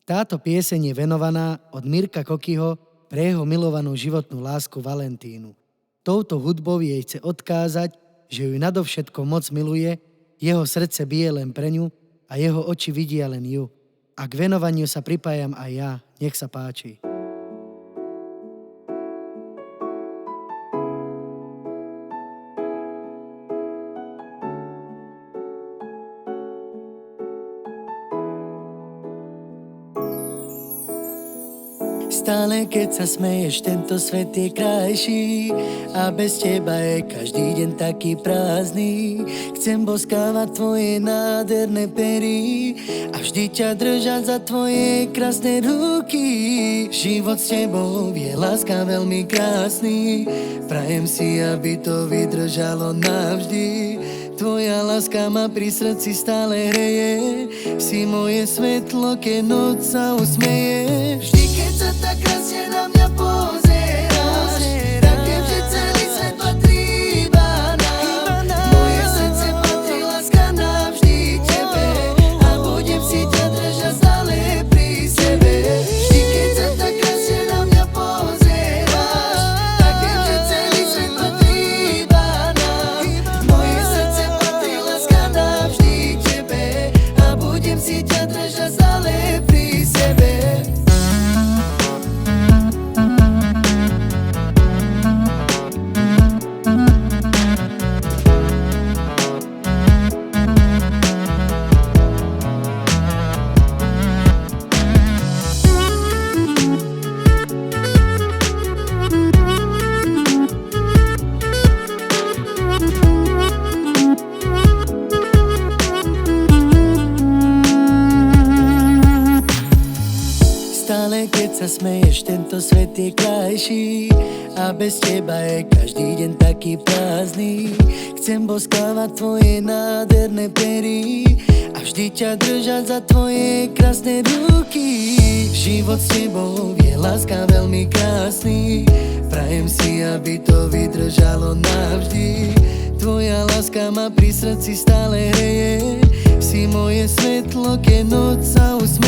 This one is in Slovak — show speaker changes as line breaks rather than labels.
Táto pieseň je venovaná od Mirka Kokyho pre jeho milovanú životnú lásku Valentínu. Touto hudbou jej chce odkázať, že ju nadovšetko moc miluje, jeho srdce bije len pre ňu a jeho oči vidia len ju. A k venovaniu sa pripájam aj ja, nech sa páči. Stále keď sa smeješ, tento svet je krajší a bez teba je každý deň taký prázdny. Chcem boskávať tvoje nádherné pery a vždy ťa držať za tvoje krásne ruky. Život s tebou je láska veľmi krásny, prajem si, aby to vydržalo navždy. Tvoja láska ma pri srdci stále hreje, si moje svetlo, keď noc sa usmeje. Vždy keď sa tak krásne na mňa pozeráš, tak viem, že celý svet patrí iba nám. Moje srdce patrí, láska navždy tebe a budem si ťa držať stále pri sebe. Vždy keď sa tak krásne na mňa pozeráš, tak viem, že celý svet patrí iba nám. Moje srdce patrí, láska navždy tebe a budem si ťa držať stále pri sebe. Stále keď sa smeješ, tento svet je krajší a bez teba je každý deň taký prázdny. Chcem boskávať tvoje nádherné pery a vždy ťa držať za tvoje krásne ruky. Život s tebou je láska veľmi krásny, prajem si, aby to vydržalo navždy. Tvoja láska ma pri srdci stále hreje, si moje svetlo, keď noc sa usmieje.